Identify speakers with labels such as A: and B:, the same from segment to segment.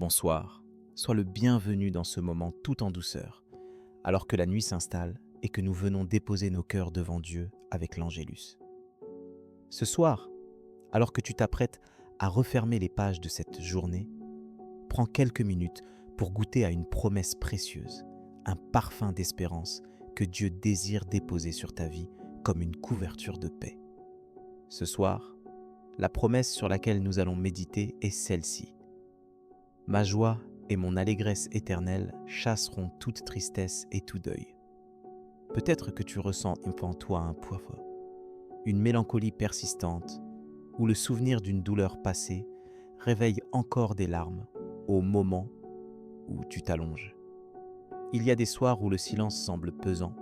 A: bonsoir, sois le bienvenu dans ce moment tout en douceur, alors que la nuit s'installe et que nous venons déposer nos cœurs devant Dieu avec l'Angélus. Ce soir, alors que tu t'apprêtes à refermer les pages de cette journée, prends quelques minutes pour goûter à une promesse précieuse, un parfum d'espérance que Dieu désire déposer sur ta vie comme une couverture de paix. Ce soir, la promesse sur laquelle nous allons méditer est celle-ci. Ma joie et mon allégresse éternelle chasseront toute tristesse et tout deuil. Peut-être que tu ressens en toi un poids, une mélancolie persistante, ou le souvenir d'une douleur passée réveille encore des larmes au moment où tu t'allonges. Il y a des soirs où le silence semble pesant,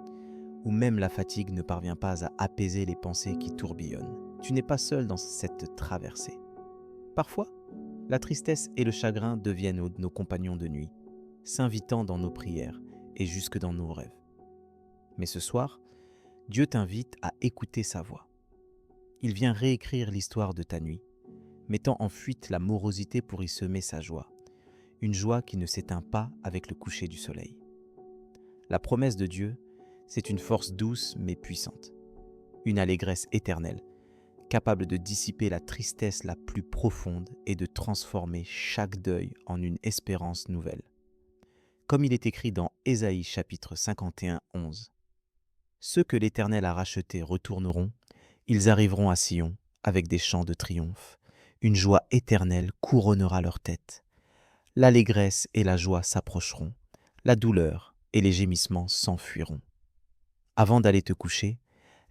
A: où même la fatigue ne parvient pas à apaiser les pensées qui tourbillonnent. Tu n'es pas seul dans cette traversée. Parfois, la tristesse et le chagrin deviennent nos compagnons de nuit, s'invitant dans nos prières et jusque dans nos rêves. Mais ce soir, Dieu t'invite à écouter sa voix. Il vient réécrire l'histoire de ta nuit, mettant en fuite la morosité pour y semer sa joie, une joie qui ne s'éteint pas avec le coucher du soleil. La promesse de Dieu, c'est une force douce mais puissante, une allégresse éternelle, capable de dissiper la tristesse la plus profonde et de transformer chaque deuil en une espérance nouvelle. Comme il est écrit dans Ésaïe chapitre 51, 11. Ceux que l'Éternel a rachetés retourneront, ils arriveront à Sion avec des chants de triomphe. Une joie éternelle couronnera leur tête. L'allégresse et la joie s'approcheront, la douleur et les gémissements s'enfuiront. Avant d'aller te coucher,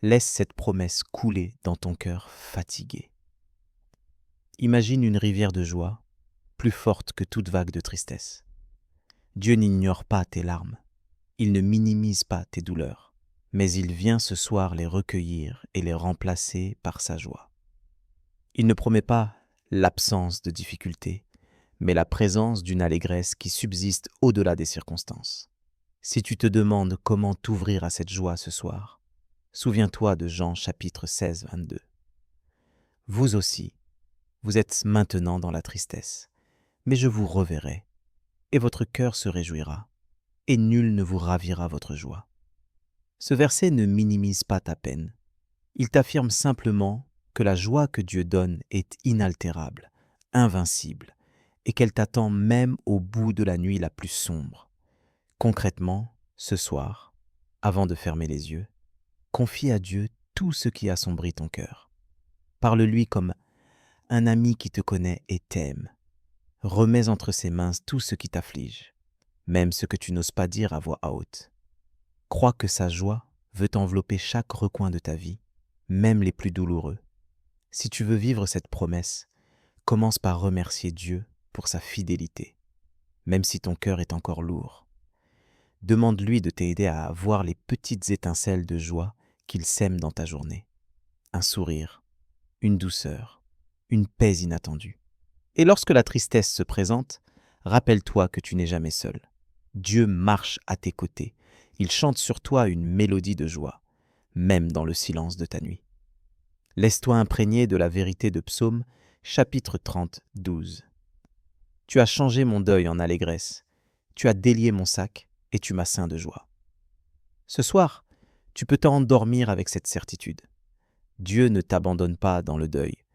A: laisse cette promesse couler dans ton cœur fatigué. Imagine une rivière de joie, plus forte que toute vague de tristesse. Dieu n'ignore pas tes larmes, il ne minimise pas tes douleurs, mais il vient ce soir les recueillir et les remplacer par sa joie. Il ne promet pas l'absence de difficultés, mais la présence d'une allégresse qui subsiste au-delà des circonstances. Si tu te demandes comment t'ouvrir à cette joie ce soir, souviens-toi de Jean chapitre 16, 22. Vous aussi, vous êtes maintenant dans la tristesse, mais je vous reverrai, et votre cœur se réjouira, et nul ne vous ravira votre joie. Ce verset ne minimise pas ta peine. Il t'affirme simplement que la joie que Dieu donne est inaltérable, invincible, et qu'elle t'attend même au bout de la nuit la plus sombre. Concrètement, ce soir, avant de fermer les yeux, confie à Dieu tout ce qui assombrit ton cœur. Parle-lui comme un ami qui te connaît et t'aime. Remets entre ses mains tout ce qui t'afflige, même ce que tu n'oses pas dire à voix haute. Crois que sa joie veut envelopper chaque recoin de ta vie, même les plus douloureux. Si tu veux vivre cette promesse, commence par remercier Dieu pour sa fidélité, même si ton cœur est encore lourd. Demande-lui de t'aider à voir les petites étincelles de joie qu'il sème dans ta journée. Un sourire, une douceur, une paix inattendue. Et lorsque la tristesse se présente, rappelle-toi que tu n'es jamais seul. Dieu marche à tes côtés. Il chante sur toi une mélodie de joie, même dans le silence de ta nuit. Laisse-toi imprégner de la vérité de Psaume, chapitre 30, 12. Tu as changé mon deuil en allégresse. Tu as délié mon sac et tu m'as ceint de joie. Ce soir, tu peux t'endormir avec cette certitude. Dieu ne t'abandonne pas dans le deuil.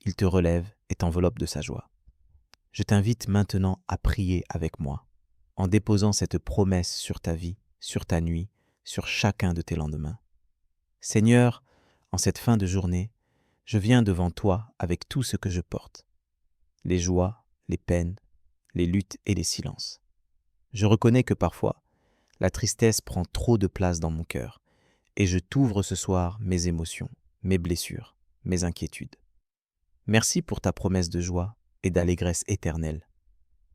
A: Il te relève et t'enveloppe de sa joie. Je t'invite maintenant à prier avec moi, en déposant cette promesse sur ta vie, sur ta nuit, sur chacun de tes lendemains. Seigneur, en cette fin de journée, je viens devant toi avec tout ce que je porte, les joies, les peines, les luttes et les silences. Je reconnais que parfois, la tristesse prend trop de place dans mon cœur, et je t'ouvre ce soir mes émotions, mes blessures, mes inquiétudes. Merci pour ta promesse de joie et d'allégresse éternelle.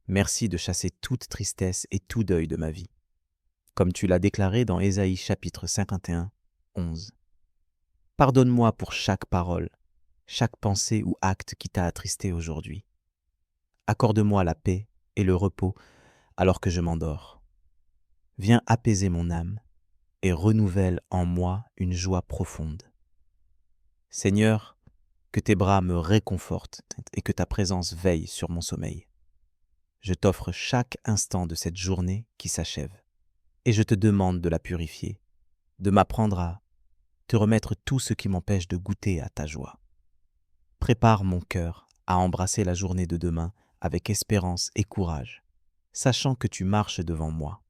A: Merci de chasser toute tristesse et tout deuil de ma vie, comme tu l'as déclaré dans Ésaïe chapitre 51, 11. Pardonne-moi pour chaque parole, chaque pensée ou acte qui t'a attristé aujourd'hui. Accorde-moi la paix et le repos alors que je m'endors. Viens apaiser mon âme et renouvelle en moi une joie profonde. Seigneur, que tes bras me réconfortent et que ta présence veille sur mon sommeil. Je t'offre chaque instant de cette journée qui s'achève, et je te demande de la purifier, de m'apprendre à te remettre tout ce qui m'empêche de goûter à ta joie. Prépare mon cœur à embrasser la journée de demain avec espérance et courage, sachant que tu marches devant moi.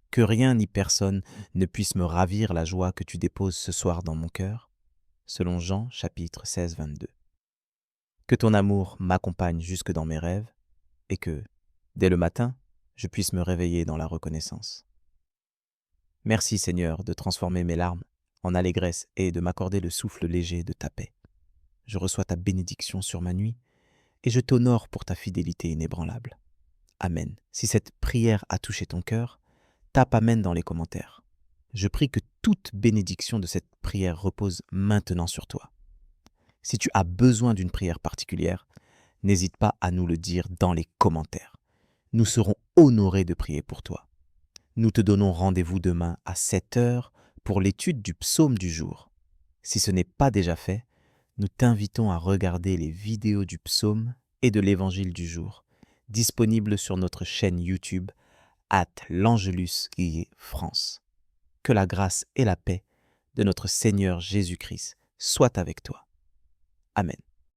A: Que rien ni personne ne puisse me ravir la joie que tu déposes ce soir dans mon cœur, selon Jean chapitre 16, 22. Que ton amour m'accompagne jusque dans mes rêves et que, dès le matin, je puisse me réveiller dans la reconnaissance. Merci Seigneur de transformer mes larmes en allégresse et de m'accorder le souffle léger de ta paix. Je reçois ta bénédiction sur ma nuit et je t'honore pour ta fidélité inébranlable. Amen. Si cette prière a touché ton cœur, tape Amen dans les commentaires. Je prie que toute bénédiction de cette prière repose maintenant sur toi. Si tu as besoin d'une prière particulière, n'hésite pas à nous le dire dans les commentaires. Nous serons honorés de prier pour toi. Nous te donnons rendez-vous demain à 7 heures pour l'étude du psaume du jour. Si ce n'est pas déjà fait, nous t'invitons à regarder les vidéos du psaume et de l'évangile du jour, disponibles sur notre chaîne YouTube @l'Angelus-France. Que la grâce et la paix de notre Seigneur Jésus-Christ soient avec toi. Amen.